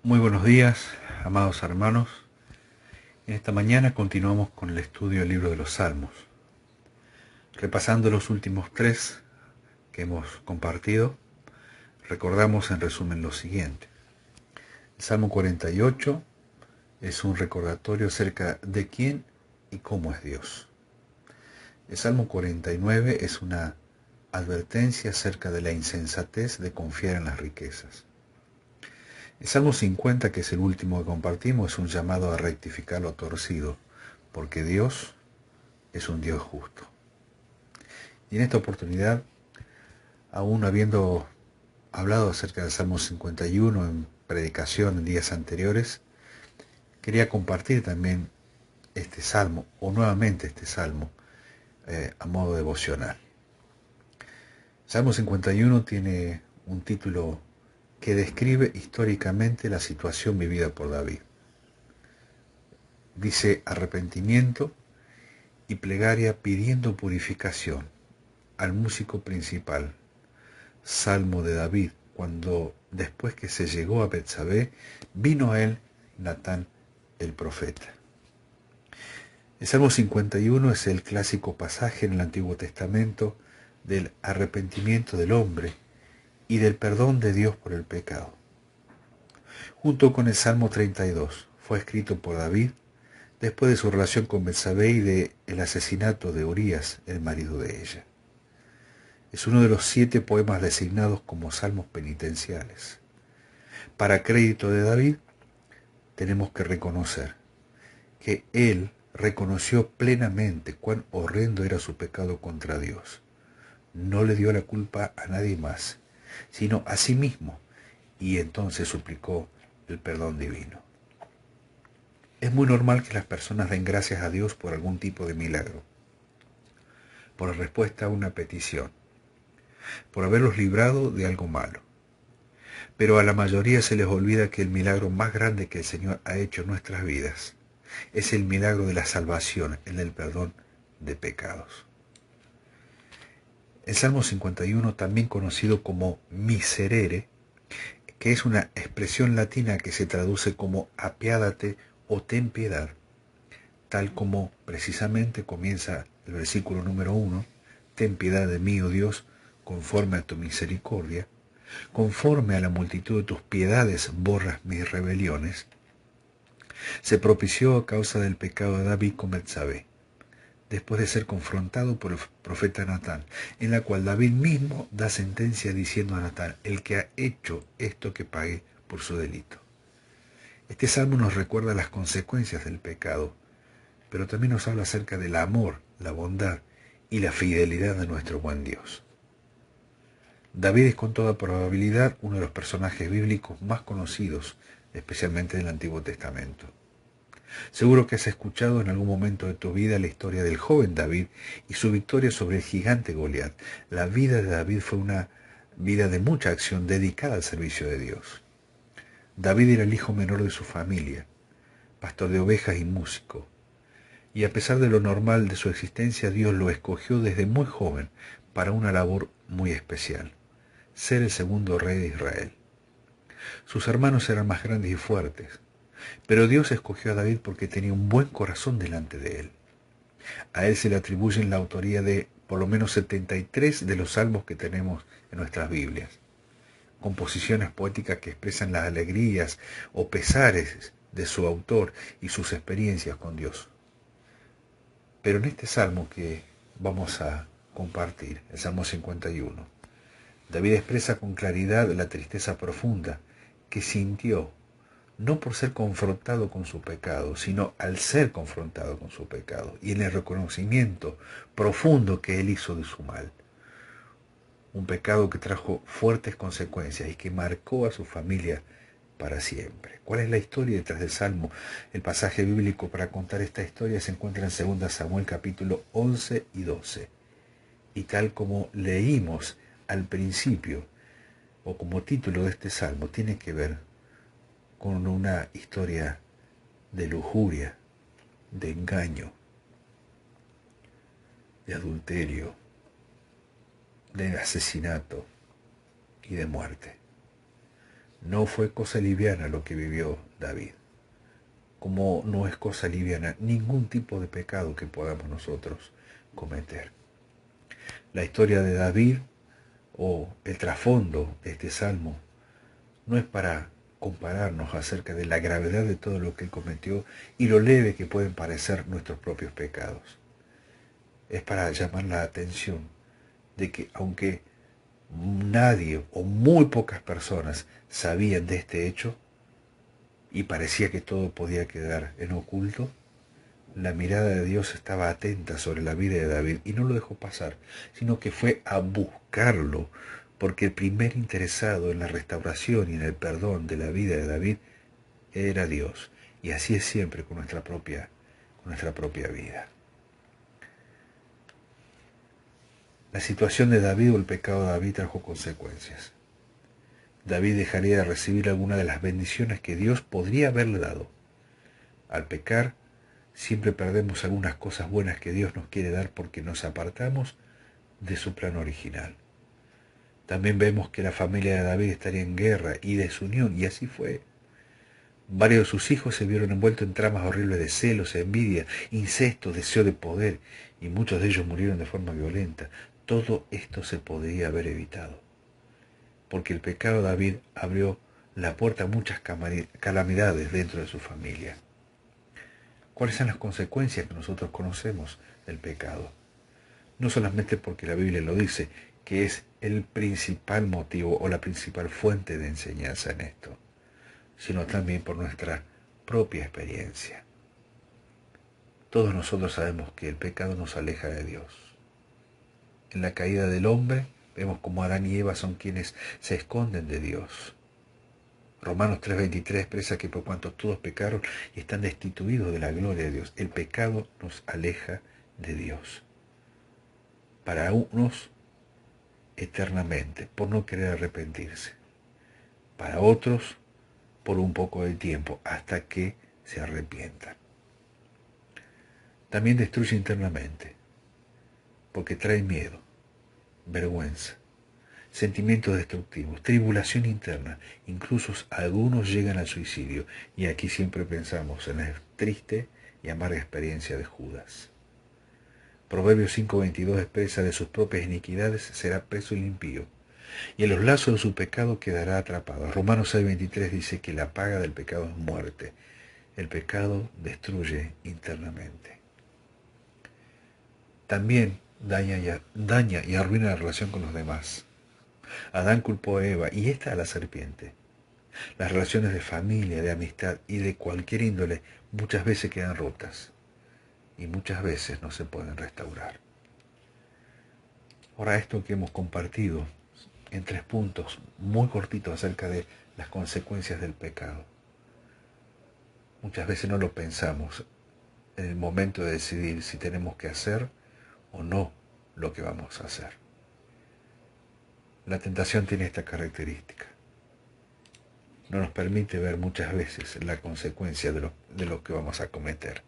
Muy buenos días, amados hermanos. En esta mañana continuamos con el estudio del libro de los Salmos. Repasando los últimos tres que hemos compartido, recordamos en resumen lo siguiente. El Salmo 48 es un recordatorio acerca de quién y cómo es Dios. El Salmo 49 es una advertencia acerca de la insensatez de confiar en las riquezas. El Salmo 50, que es el último que compartimos, es un llamado a rectificar lo torcido, porque Dios es un Dios justo. Y en esta oportunidad, aún habiendo hablado acerca del Salmo 51 en predicación en días anteriores, quería compartir también este salmo, o nuevamente este salmo, a modo devocional. Salmo 51 tiene un título que describe históricamente la situación vivida por David. Dice arrepentimiento y plegaria pidiendo purificación al músico principal. Salmo de David, cuando después que se llegó a Betsabé, vino a él Natán el profeta. El Salmo 51 es el clásico pasaje en el Antiguo Testamento del arrepentimiento del hombre y del perdón de Dios por el pecado. Junto con el Salmo 32, fue escrito por David después de su relación con Betsabé y del asesinato de Urías, el marido de ella. Es uno de los 7 poemas designados como salmos penitenciales. Para crédito de David, tenemos que reconocer que él reconoció plenamente cuán horrendo era su pecado contra Dios. No le dio la culpa a nadie más, sino a sí mismo, y entonces suplicó el perdón divino. Es muy normal que las personas den gracias a Dios por algún tipo de milagro, por respuesta a una petición, por haberlos librado de algo malo. Pero a la mayoría se les olvida que el milagro más grande que el Señor ha hecho en nuestras vidas es el milagro de la salvación, el del perdón de pecados. El Salmo 51, también conocido como miserere, que es una expresión latina que se traduce como apiádate o ten piedad, tal como precisamente comienza el versículo número 1, ten piedad de mí, oh Dios, conforme a tu misericordia, conforme a la multitud de tus piedades borras mis rebeliones, se propició a causa del pecado de David con Betsabé, después de ser confrontado por el profeta Natán, en la cual David mismo da sentencia diciendo a Natán, el que ha hecho esto que pague por su delito. Este salmo nos recuerda las consecuencias del pecado, pero también nos habla acerca del amor, la bondad y la fidelidad de nuestro buen Dios. David es con toda probabilidad uno de los personajes bíblicos más conocidos, especialmente en el Antiguo Testamento. Seguro que has escuchado en algún momento de tu vida la historia del joven David y su victoria sobre el gigante Goliat. La vida de David fue una vida de mucha acción dedicada al servicio de Dios. David era el hijo menor de su familia, pastor de ovejas y músico. Y a pesar de lo normal de su existencia, Dios lo escogió desde muy joven para una labor muy especial, ser el segundo rey de Israel. Sus hermanos eran más grandes y fuertes, pero Dios escogió a David porque tenía un buen corazón delante de él. A él se le atribuyen la autoría de por lo menos 73 de los salmos que tenemos en nuestras Biblias, composiciones poéticas que expresan las alegrías o pesares de su autor y sus experiencias con Dios. Pero en este salmo que vamos a compartir, el Salmo 51, David expresa con claridad la tristeza profunda que sintió, no por ser confrontado con su pecado, sino al ser confrontado con su pecado y en el reconocimiento profundo que él hizo de su mal. Un pecado que trajo fuertes consecuencias y que marcó a su familia para siempre. ¿Cuál es la historia detrás del Salmo? El pasaje bíblico para contar esta historia se encuentra en 2 Samuel capítulo 11 y 12. Y tal como leímos al principio, o como título de este Salmo, tiene que ver con una historia de lujuria, de engaño, de adulterio, de asesinato y de muerte. No fue cosa liviana lo que vivió David, como no es cosa liviana ningún tipo de pecado que podamos nosotros cometer. La historia de David o el trasfondo de este salmo no es para compararnos acerca de la gravedad de todo lo que él cometió y lo leve que pueden parecer nuestros propios pecados. Es para llamar la atención de que aunque nadie o muy pocas personas sabían de este hecho y parecía que todo podía quedar en oculto, la mirada de Dios estaba atenta sobre la vida de David y no lo dejó pasar, sino que fue a buscarlo, porque el primer interesado en la restauración y en el perdón de la vida de David era Dios. Y así es siempre con nuestra propia vida. La situación de David o el pecado de David trajo consecuencias. David dejaría de recibir alguna de las bendiciones que Dios podría haberle dado. Al pecar, siempre perdemos algunas cosas buenas que Dios nos quiere dar porque nos apartamos de su plan original. También vemos que la familia de David estaría en guerra y desunión, y así fue. Varios de sus hijos se vieron envueltos en tramas horribles de celos, envidia, incesto, deseo de poder, y muchos de ellos murieron de forma violenta. Todo esto se podría haber evitado, porque el pecado de David abrió la puerta a muchas calamidades dentro de su familia. ¿Cuáles son las consecuencias que nosotros conocemos del pecado? No solamente porque la Biblia lo dice, que es el principal motivo o la principal fuente de enseñanza en esto, sino también por nuestra propia experiencia. Todos nosotros sabemos que el pecado nos aleja de Dios. En la caída del hombre vemos como Adán y Eva son quienes se esconden de Dios. Romanos 3:23 expresa que por cuanto todos pecaron y están destituidos de la gloria de Dios, el pecado nos aleja de Dios. Para unos, eternamente, por no querer arrepentirse. Para otros, por un poco de tiempo, hasta que se arrepientan. También destruye internamente, porque trae miedo, vergüenza, sentimientos destructivos, tribulación interna, incluso algunos llegan al suicidio, y aquí siempre pensamos en la triste y amarga experiencia de Judas. Proverbios 5:22 expresa: de sus propias iniquidades será preso el impío, y en los lazos de su pecado quedará atrapado. Romanos 6:23 dice que la paga del pecado es muerte. El pecado destruye internamente. También daña y arruina la relación con los demás. Adán culpó a Eva y ésta a la serpiente. Las relaciones de familia, de amistad y de cualquier índole muchas veces quedan rotas y muchas veces no se pueden restaurar. Ahora, esto que hemos compartido en 3 puntos muy cortitos acerca de las consecuencias del pecado, muchas veces no lo pensamos en el momento de decidir si tenemos que hacer o no lo que vamos a hacer. La tentación tiene esta característica. No nos permite ver muchas veces la consecuencia de lo que vamos a cometer.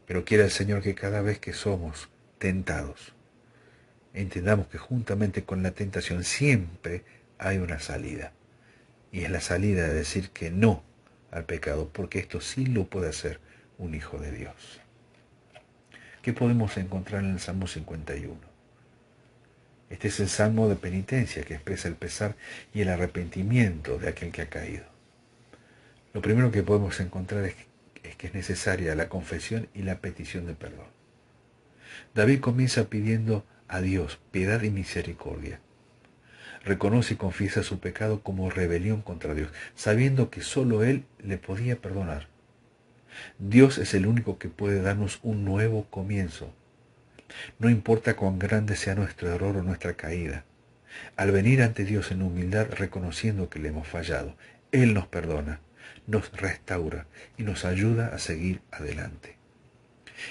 Pero quiere el Señor que cada vez que somos tentados, entendamos que juntamente con la tentación siempre hay una salida. Y es la salida de decir que no al pecado, porque esto sí lo puede hacer un hijo de Dios. ¿Qué podemos encontrar en el Salmo 51? Este es el salmo de penitencia que expresa el pesar y el arrepentimiento de aquel que ha caído. Lo primero que podemos encontrar es que es necesaria la confesión y la petición de perdón. David comienza pidiendo a Dios piedad y misericordia. Reconoce y confiesa su pecado como rebelión contra Dios, sabiendo que solo Él le podía perdonar. Dios es el único que puede darnos un nuevo comienzo. No importa cuán grande sea nuestro error o nuestra caída. Al venir ante Dios en humildad, reconociendo que le hemos fallado, Él nos perdona, nos restaura y nos ayuda a seguir adelante.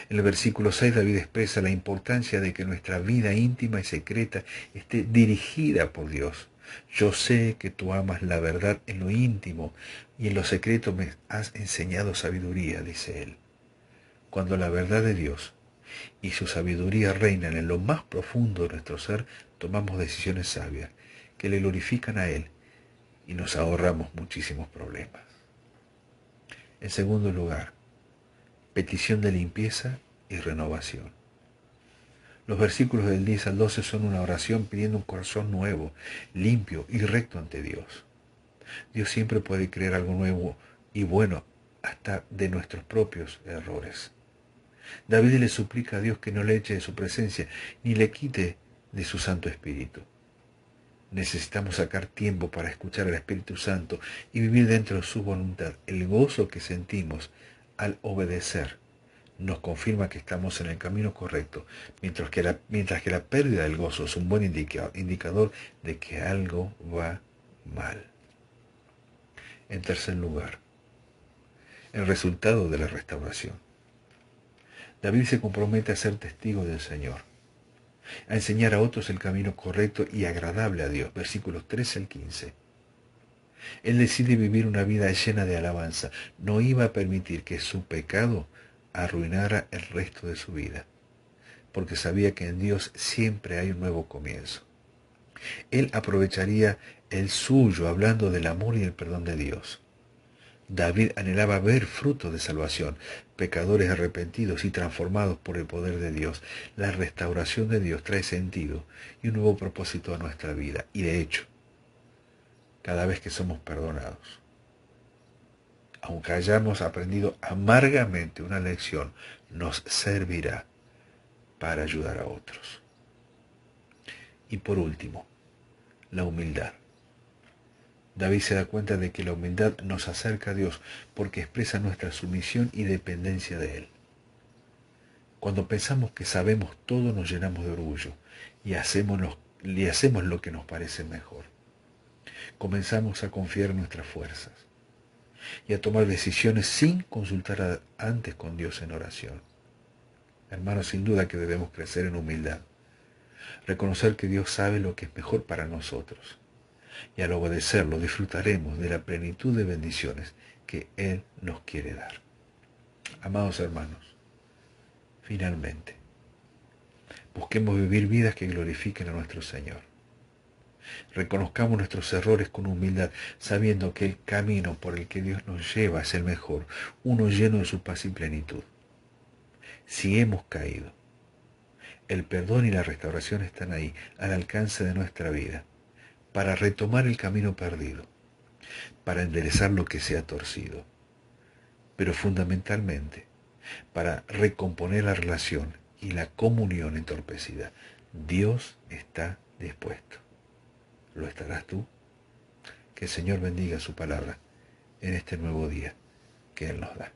En el versículo 6 David expresa la importancia de que nuestra vida íntima y secreta esté dirigida por Dios. Yo sé que tú amas la verdad en lo íntimo y en lo secreto me has enseñado sabiduría, dice él. Cuando la verdad de Dios y su sabiduría reinan en lo más profundo de nuestro ser, tomamos decisiones sabias que le glorifican a Él y nos ahorramos muchísimos problemas. En segundo lugar, petición de limpieza y renovación. Los versículos del 10 al 12 son una oración pidiendo un corazón nuevo, limpio y recto ante Dios. Dios siempre puede crear algo nuevo y bueno, hasta de nuestros propios errores. David le suplica a Dios que no le eche de su presencia ni le quite de su Santo Espíritu. Necesitamos sacar tiempo para escuchar al Espíritu Santo y vivir dentro de su voluntad. El gozo que sentimos al obedecer nos confirma que estamos en el camino correcto, mientras que la pérdida del gozo es un buen indicador de que algo va mal. En tercer lugar, el resultado de la restauración. David se compromete a ser testigo del Señor, a enseñar a otros el camino correcto y agradable a Dios, versículos 13 al 15. Él decide vivir una vida llena de alabanza. No iba a permitir que su pecado arruinara el resto de su vida, porque sabía que en Dios siempre hay un nuevo comienzo. Él aprovecharía el suyo hablando del amor y el perdón de Dios. David anhelaba ver frutos de salvación, pecadores arrepentidos y transformados por el poder de Dios. La restauración de Dios trae sentido y un nuevo propósito a nuestra vida. Y de hecho, cada vez que somos perdonados, aunque hayamos aprendido amargamente una lección, nos servirá para ayudar a otros. Y por último, la humildad. David se da cuenta de que la humildad nos acerca a Dios porque expresa nuestra sumisión y dependencia de Él. Cuando pensamos que sabemos todo, nos llenamos de orgullo y hacemos lo que nos parece mejor. Comenzamos a confiar en nuestras fuerzas y a tomar decisiones sin consultar antes con Dios en oración. Hermanos, sin duda que debemos crecer en humildad, reconocer que Dios sabe lo que es mejor para nosotros, y al obedecerlo disfrutaremos de la plenitud de bendiciones que Él nos quiere dar. Amados hermanos, finalmente, busquemos vivir vidas que glorifiquen a nuestro Señor. Reconozcamos nuestros errores con humildad, sabiendo que el camino por el que Dios nos lleva es el mejor, uno lleno de su paz y plenitud. Si hemos caído, el perdón y la restauración están ahí, al alcance de nuestra vida, para retomar el camino perdido, para enderezar lo que se ha torcido, pero fundamentalmente para recomponer la relación y la comunión entorpecida. Dios está dispuesto. ¿Lo estarás tú? Que el Señor bendiga su palabra en este nuevo día que Él nos da.